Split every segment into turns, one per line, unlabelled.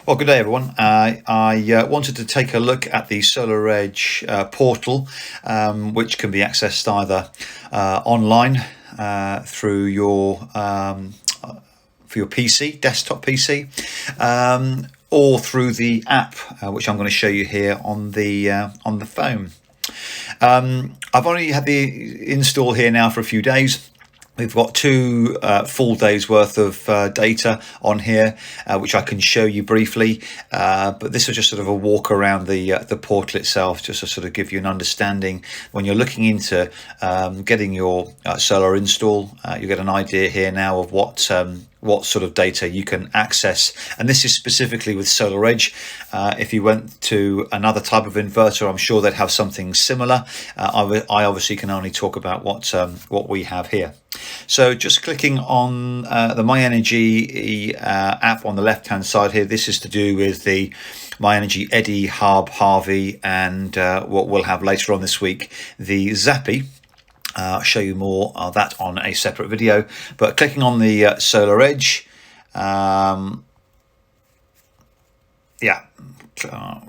Well, good day, everyone. I wanted to take a look at the SolarEdge portal, which can be accessed either online through your for your PC, desktop PC, or through the app, which I'm going to show you here on the phone. I've only had the install here now for a few days. We've got two full days worth of data on here, which I can show you briefly. But this was just sort of a walk around the portal itself, just to sort of give you an understanding. When you're looking into getting your solar install, you get an idea here now of what sort of data you can access. And this is specifically with SolarEdge. If you went to another type of inverter, I'm sure they'd have something similar. I obviously can only talk about what we have here. So just clicking on the My Energy app on the left hand side here, this is to do with the My Energy Eddy, Hub, Harvey, and what we'll have later on this week, the Zappy. I'll show you more of that on a separate video, but clicking on the SolarEdge,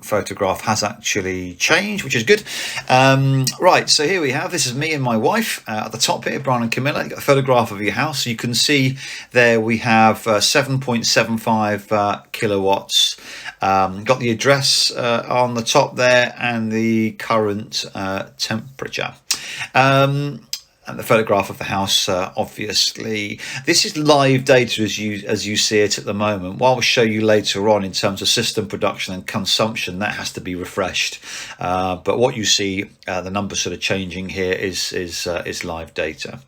photograph has actually changed, which is good. Right, so here we have, this is me and my wife at the top here, Brian and Camilla. You've got a photograph of your house. You can see there we have 7.75 kilowatts. Got the address on the top there and the current temperature. And the photograph of the house, obviously. This is live data as you see it at the moment. What I'll show you later on in terms of system production and consumption, that has to be refreshed. But what you see, the numbers sort of changing here is live data.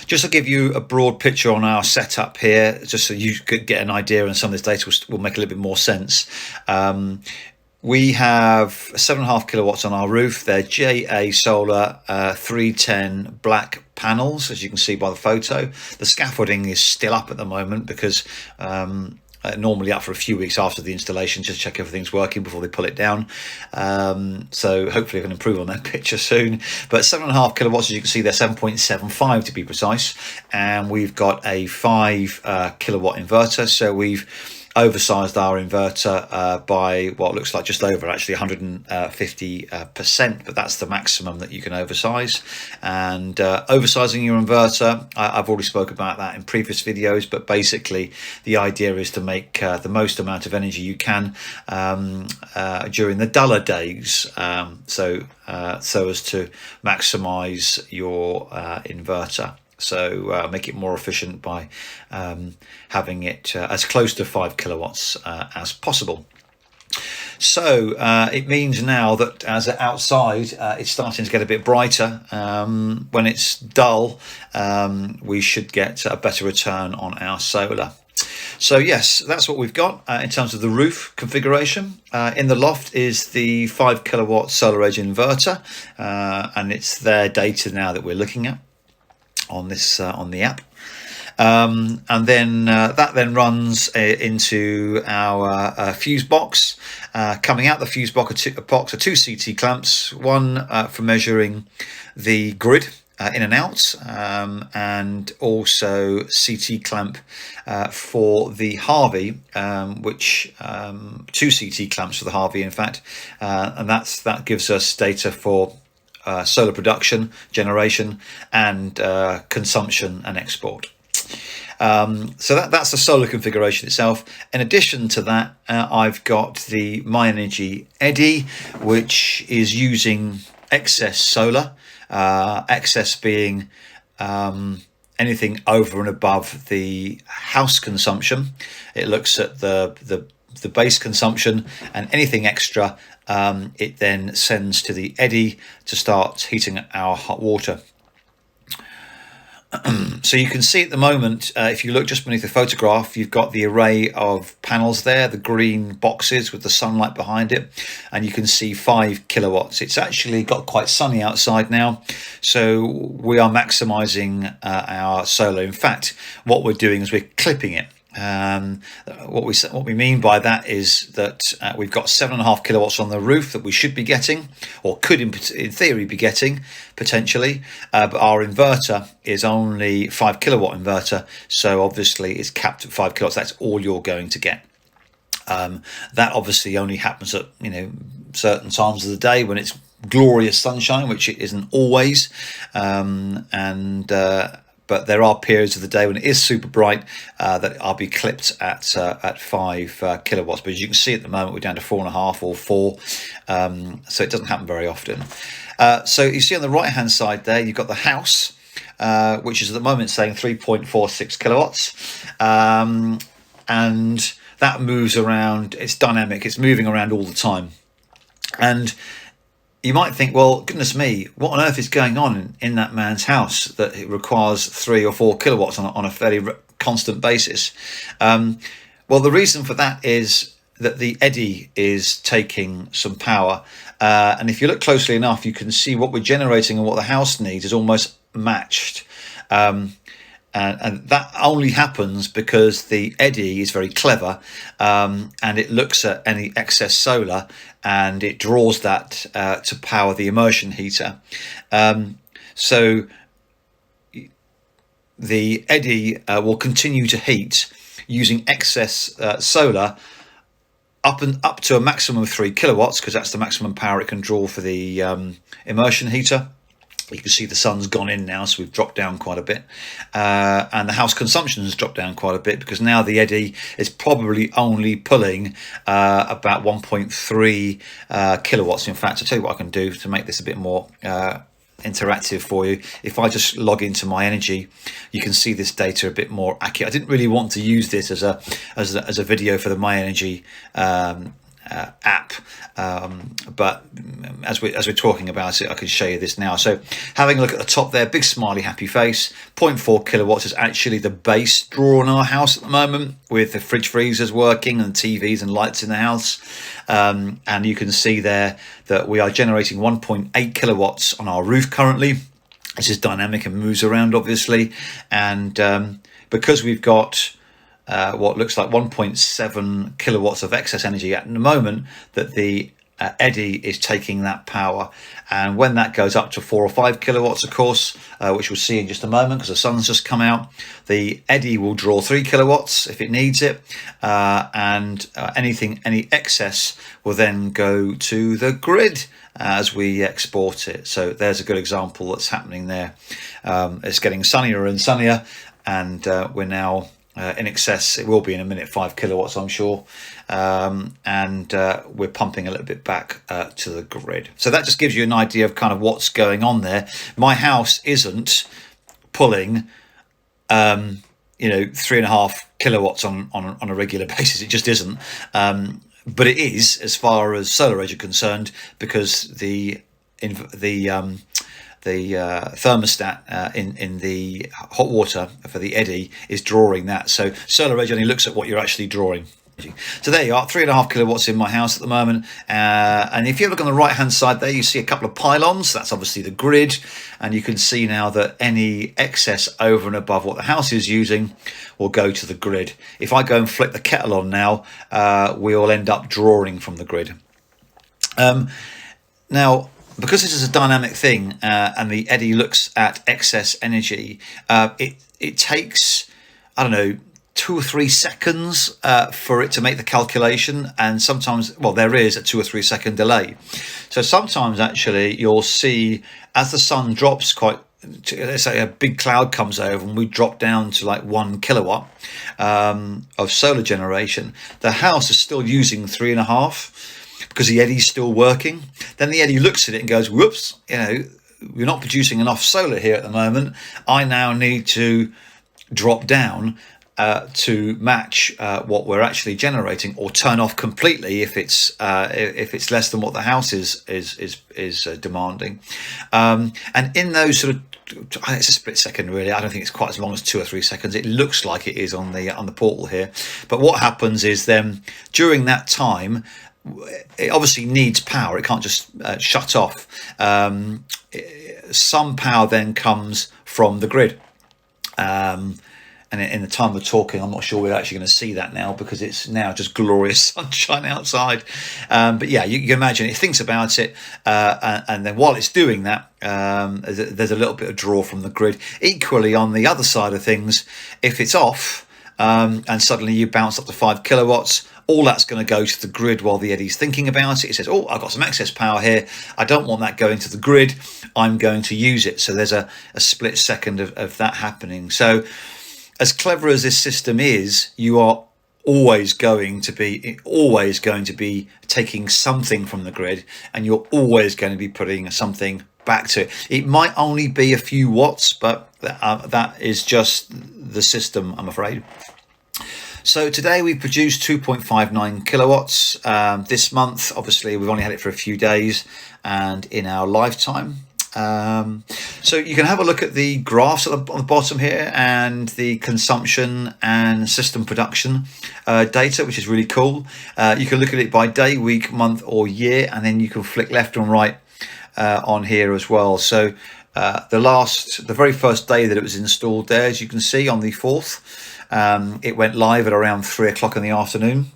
Just to give you a broad picture on our setup here, just so you could get an idea, and some of this data will make a little bit more sense. We have 7.5 kilowatts on our roof. They're JA Solar 310 black panels, as you can see by the photo. The scaffolding is still up at the moment because normally up for a few weeks after the installation, just check everything's working before they pull it down. So hopefully I can improve on that picture soon. But 7.5 kilowatts, as you can see, they're 7.75 to be precise. And we've got a 5 kilowatt inverter. So we've oversized our inverter by what looks like just over actually 150%, but that's the maximum that you can oversize. And oversizing your inverter, I've already spoke about that in previous videos, but basically the idea is to make the most amount of energy you can during the duller days, so as to maximize your inverter. So make it more efficient by having it as close to 5 kilowatts as possible. So it means now that as outside it's starting to get a bit brighter, when it's dull, we should get a better return on our solar. So yes, that's what we've got in terms of the roof configuration. In the loft is the 5 kilowatt SolarEdge inverter, and it's their data now that we're looking at on this on the app, and then that then runs into our fuse box. Coming out the fuse box are two CT clamps, one for measuring the grid in and out, and also CT clamp for the Harvey, which two CT clamps for the Harvey in fact, and that gives us data for solar production, generation, and consumption and export. So that's the solar configuration itself. In addition to that, I've got the My Energy Eddy, which is using excess solar, excess being anything over and above the house consumption. It looks at the base consumption, and anything extra it then sends to the Eddy to start heating our hot water. So you can see at the moment, if you look just beneath the photograph, you've got the array of panels there, the green boxes with the sunlight behind it, and you can see 5 kilowatts. It's actually got quite sunny outside now, so we are maximizing our solar. In fact, what we're doing is we're clipping it. What we mean by that is that we've got 7.5 kilowatts on the roof that we should be getting, or could in theory be getting potentially, but our inverter is only 5 kilowatt inverter, so obviously it's capped at 5 kilowatts. That's all you're going to get. That obviously only happens at certain times of the day when it's glorious sunshine, which it isn't always, but there are periods of the day when it is super bright that I'll be clipped at 5 kilowatts. But as you can see at the moment, we're down to 4.5 or 4, so it doesn't happen very often. So you see on the right hand side there, you've got the house, which is at the moment saying 3.46 kilowatts, and that moves around. It's dynamic, it's moving around all the time. And you might think, well, goodness me, what on earth is going on in that man's house that it requires 3 or 4 kilowatts on a fairly constant basis? Well, the reason for that is that the eddy is taking some power. And if you look closely enough, you can see what we're generating and what the house needs is almost matched. And that only happens because the eddy is very clever, and it looks at any excess solar and it draws that to power the immersion heater. So the eddy will continue to heat using excess solar up to a maximum of 3 kilowatts, because that's the maximum power it can draw for the immersion heater. You can see the sun's gone in now, so we've dropped down quite a bit, and the house consumption has dropped down quite a bit, because now the eddy is probably only pulling about 1.3 kilowatts. In fact, I'll tell you what I can do to make this a bit more interactive for you. If I just log into my energy, you can see this data a bit more accurate. I didn't really want to use this as a video for the My Energy app, but as we're talking about it, I can show you this now. So having a look at the top there, big smiley happy face. 0.4 kilowatts is actually the base draw in our house at the moment, with the fridge freezers working and TVs and lights in the house, and you can see there that we are generating 1.8 kilowatts on our roof currently. This is dynamic and moves around obviously, and because we've got what looks like 1.7 kilowatts of excess energy at the moment, that the eddy is taking that power. And when that goes up to 4 or 5 kilowatts, of course, which we'll see in just a moment because the sun's just come out, the eddy will draw 3 kilowatts if it needs it, and any excess will then go to the grid as we export it. So there's a good example that's happening there. It's getting sunnier and sunnier, and we're now in excess. It will be in a minute 5 kilowatts, I'm sure, and we're pumping a little bit back to the grid. So that just gives you an idea of kind of what's going on there. My house isn't pulling 3.5 kilowatts on a regular basis. It just isn't, but it is as far as SolarEdge are concerned, because the thermostat in the hot water for the eddy is drawing that. So SolarEdge only looks at what you're actually drawing. So there you are, 3.5 kilowatts in my house at the moment, and if you look on the right hand side there, you see a couple of pylons. That's obviously the grid, and you can see now that any excess over and above what the house is using will go to the grid. If I go and flick the kettle on now, we'll end up drawing from the grid. Now, because this is a dynamic thing, and the eddy looks at excess energy, it takes, I don't know, 2 or 3 seconds for it to make the calculation, and sometimes, well, there is a 2 or 3 second delay. So sometimes actually you'll see as the sun drops let's say a big cloud comes over and we drop down to like 1 kilowatt of solar generation, the house is still using 3.5 because the eddy's still working. Then the eddy looks at it and goes, whoops, we're not producing enough solar here at the moment. I now need to drop down to match what we're actually generating, or turn off completely if it's less than what the house is demanding. And in those sort of, it's a split second really. I don't think it's quite as long as 2 or 3 seconds. It looks like it is on the portal here. But what happens is then during that time, it obviously needs power. It can't just shut off. Some power then comes from the grid. and in the time we're talking, I'm not sure we're actually going to see that now because it's now just glorious sunshine outside. But yeah, you can imagine it thinks about it, and then while it's doing that, there's a little bit of draw from the grid. Equally, on the other side of things, if it's off and suddenly you bounce up to 5 kilowatts, all that's going to go to the grid while the eddy's thinking about it. It says, oh, I've got some excess power here. I don't want that going to the grid. I'm going to use it. So there's a split second of that happening. So as clever as this system is, you are always going to be taking something from the grid, and you're always going to be putting something back to it. It might only be a few watts, but that is just the system, I'm afraid. So today we produced 2.59 kilowatts. This month, obviously, we've only had it for a few days and in our lifetime. So you can have a look at the graphs on the bottom here and the consumption and system production data, which is really cool. You can look at it by day, week, month or year, and then you can flick left and right on here as well. So the very first day that it was installed there, as you can see on the 4th, it went live at around 3 o'clock in the afternoon.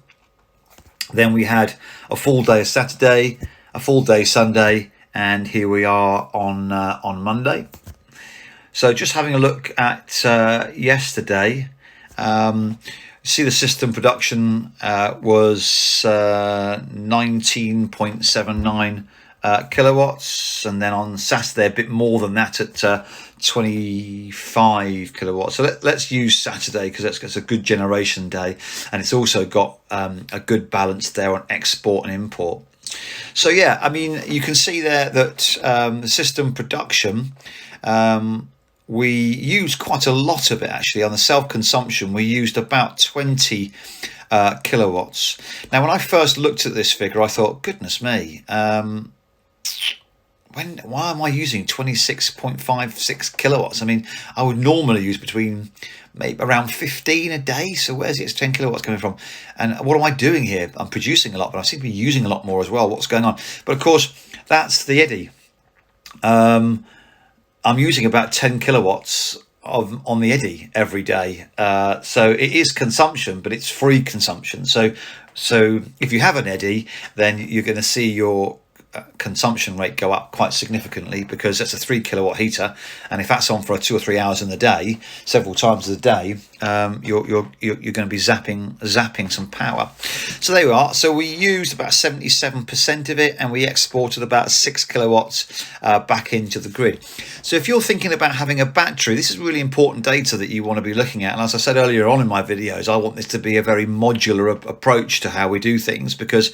Then we had a full day of Saturday, a full day Sunday, and here we are on Monday. So just having a look at yesterday, see the system production was 19.79 kilowatts, and then on Saturday a bit more than that at 25 kilowatts. So let's use Saturday because that's a good generation day, and it's also got a good balance there on export and import. So yeah, I mean, you can see there that the system production, we used quite a lot of it actually. On the self-consumption, we used about 20 kilowatts. Now, when I first looked at this figure, I thought, goodness me, why am I using 26.56 kilowatts? I mean, I would normally use between maybe around 15 a day. So where's it? It's 10 kilowatts coming from? And what am I doing here? I'm producing a lot, but I seem to be using a lot more as well. What's going on? But of course, that's the eddy. I'm using about 10 kilowatts on the eddy every day. So it is consumption, but it's free consumption. So if you have an eddy, then you're going to see your consumption rate go up quite significantly, because that's a 3 kilowatt heater, and if that's on for 2 or 3 hours in the day, several times a day, you're going to be zapping some power. So there we are. So we used about 77% of it, and we exported about 6 kilowatts back into the grid. So if you're thinking about having a battery, this is really important data that you want to be looking at. And as I said earlier on in my videos, I want this to be a very modular approach to how we do things, because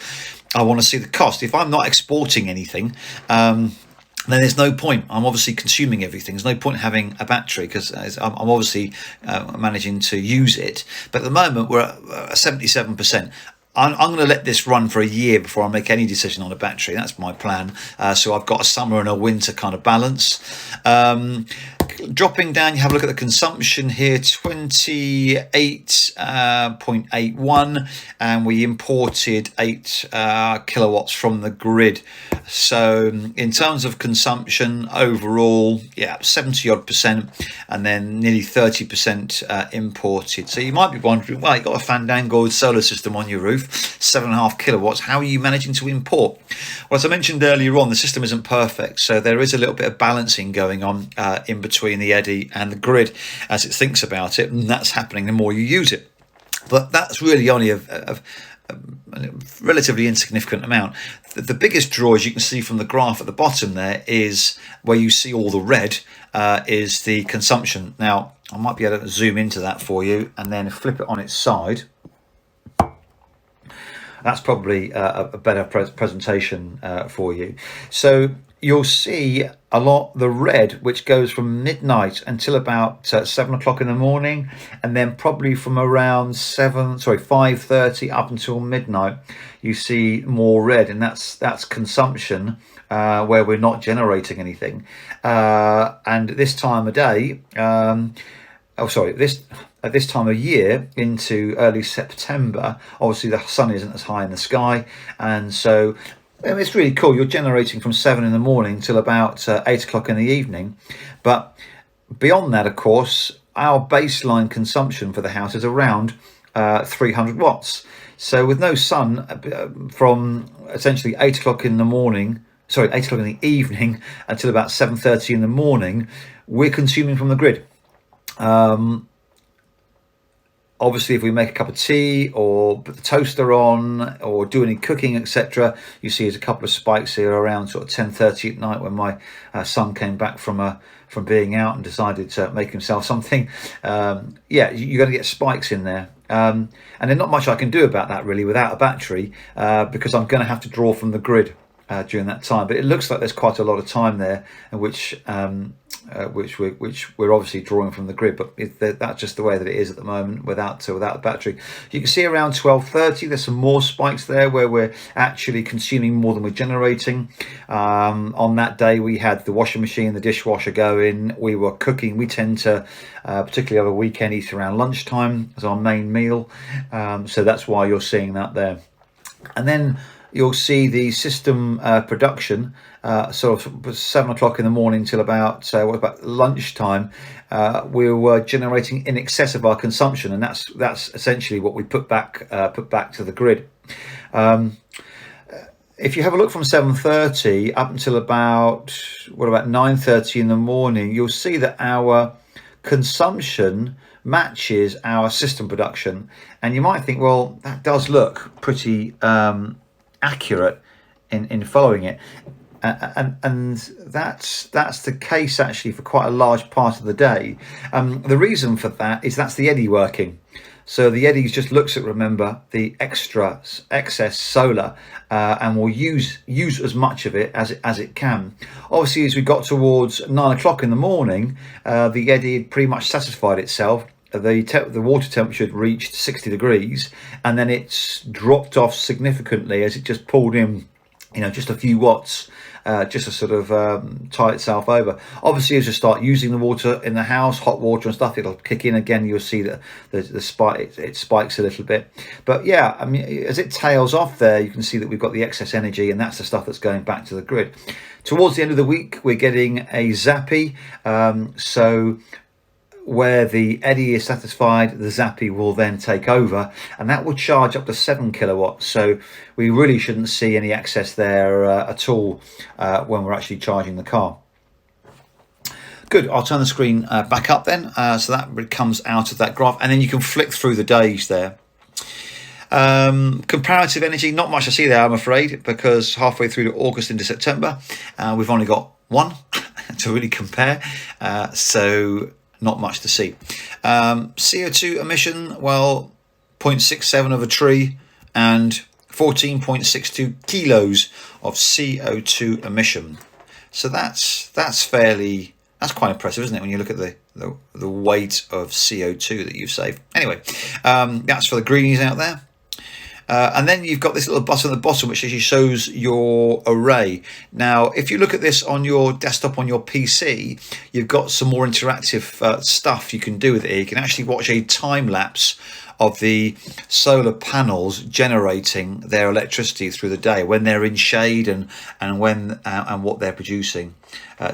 I want to see the cost. If I'm not exporting anything, then there's no point. I'm obviously consuming everything. There's no point having a battery, because I'm obviously managing to use it. But at the moment, we're at 77%. I'm going to let this run for a year before I make any decision on a battery. That's my plan. So I've got a summer and a winter kind of balance. Dropping down, you have a look at the consumption here, 28.81, and we imported 8 kilowatts from the grid. So in terms of consumption overall, yeah, 70 odd %, and then nearly 30% imported. So you might be wondering, well, you've got a Fandango solar system on your roof, 7.5 kilowatts. How are you managing to import? Well, as I mentioned earlier on, the system isn't perfect, so there is a little bit of balancing going on in between the eddy and the grid as it thinks about it, and that's happening the more you use it. But that's really only a relatively insignificant amount. The biggest draw, as you can see from the graph at the bottom there, is where you see all the red is the consumption. Now, I might be able to zoom into that for you and then flip it on its side. That's probably a better presentation for you. So you'll see a lot the red, which goes from midnight until about 7 o'clock in the morning, and then probably from around 5:30 up until midnight, you see more red, and that's consumption where we're not generating anything. And this time of day, at this time of year into early September, obviously the sun isn't as high in the sky, and so it's really cool. You're generating from 7 in the morning till about 8 o'clock in the evening. But beyond that, of course, our baseline consumption for the house is around 300 watts. So with no sun from essentially 8 o'clock in the morning, 8 o'clock in the evening until about 7:30 in the morning, we're consuming from the grid. Obviously, if we make a cup of tea or put the toaster on or do any cooking, etc., you see there's a couple of spikes here around sort of 10:30 at night when my son came back from being out and decided to make himself something. Yeah, you're going to get spikes in there. And there's not much I can do about that really without a battery, because I'm going to have to draw from the grid during that time. But it looks like there's quite a lot of time there, which we're obviously drawing from the grid. But that's just the way that it is at the moment without the battery. You can see around 12:30 there's some more spikes there where we're actually consuming more than we're generating. On that day we had the washing machine, the dishwasher going. We were cooking. We tend to particularly over a weekend eat around lunchtime as our main meal, so that's why you're seeing that there. And then you'll see the system production sort of 7 o'clock in the morning till about lunchtime. We were generating in excess of our consumption, and that's essentially what we put back to the grid. If you have a look from 7:30 up until about 9:30 in the morning, you'll see that our consumption matches our system production, and you might think, well, that does look pretty accurate in following it, and that's the case actually for quite a large part of the day. The reason for that is that's the eddy working. So the eddy just looks at, remember, the excess solar, and will use as much of it as it can. Obviously, as we got towards 9 o'clock in the morning, the eddy had pretty much satisfied itself. The water temperature had reached 60 degrees, and then it's dropped off significantly as it just pulled in, just a few watts, just to sort of tie itself over. Obviously, as you start using the water in the house, hot water and stuff, it'll kick in again. You'll see that the spike it spikes a little bit. But yeah, I mean, as it tails off there, you can see that we've got the excess energy, and that's the stuff that's going back to the grid. Towards the end of the week, we're getting a zappy. So where the eddy is satisfied, the zappy will then take over, and that will charge up to 7 kilowatts. So we really shouldn't see any excess there at all when we're actually charging the car. Good, I'll turn the screen back up then, so that comes out of that graph, and then you can flick through the days there. Comparative energy, not much to see there, I'm afraid, because halfway through to August into September, we've only got one to really compare, so not much to see. CO2 emission, well, 0.67 of a tree and 14.62 kilos of CO2 emission. So that's quite impressive, isn't it, when you look at the weight of CO2 that you've saved. Anyway, that's for the greenies out there. And then you've got this little button at the bottom which actually shows your array. Now, if you look at this on your desktop on your PC, you've got some more interactive stuff you can do with it. You can actually watch a time lapse of the solar panels generating their electricity through the day when they're in shade and what they're producing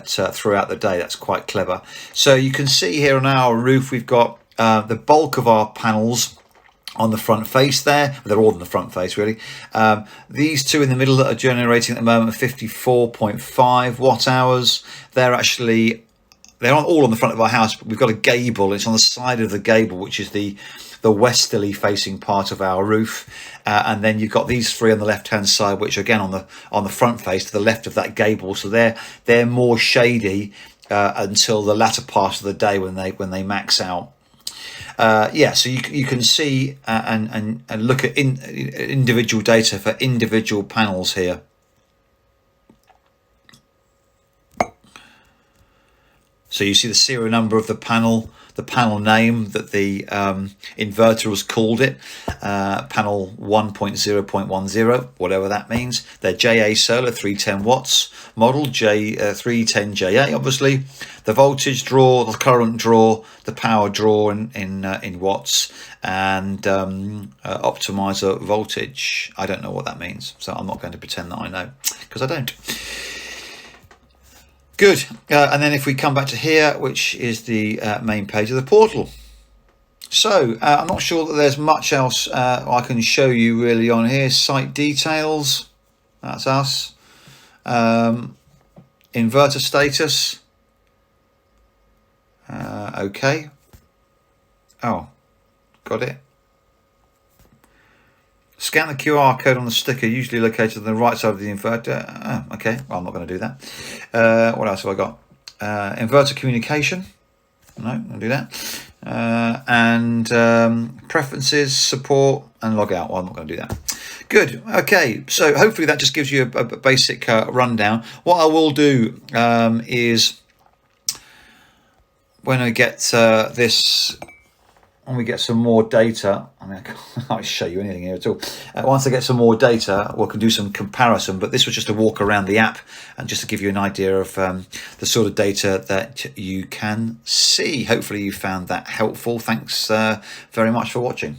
throughout the day. That's quite clever. So you can see here on our roof we've got the bulk of our panels on the front face there. They're all on the front face really. These two in the middle that are generating at the moment 54.5 watt hours. They're all on the front of our house, but we've got a gable. It's on the side of the gable, which is the westerly facing part of our roof, and then you've got these three on the left hand side, which are again on the front face to the left of that gable. So they're more shady until the latter part of the day when they max out. Yeah, so you can see and look at individual data for individual panels here. So you see the serial number of the panel name that the inverter has called it, panel 1.0.10, whatever that means. They're JA Solar 310 watts model, 310JA obviously. The voltage draw, the current draw, the power draw in watts, and optimizer voltage. I don't know what that means, so I'm not going to pretend that I know, because I don't. Good. And then if we come back to here, which is the main page of the portal. So I'm not sure that there's much else I can show you really on here. Site details, that's us. Inverter status. Okay. Oh, got it. Scan the QR code on the sticker, usually located on the right side of the inverter. Okay, well, I'm not going to do that. What else have I got? Inverter communication. No, I'll do that. And preferences, support, and log out. Well, I'm not going to do that. Good. Okay, so hopefully that just gives you a basic rundown. What I will do is when I get this, when we get some more data, I mean, I can't show you anything here at all. Once I get some more data, we can do some comparison, but this was just a walk around the app and just to give you an idea of the sort of data that you can see. Hopefully you found that helpful. Thanks very much for watching.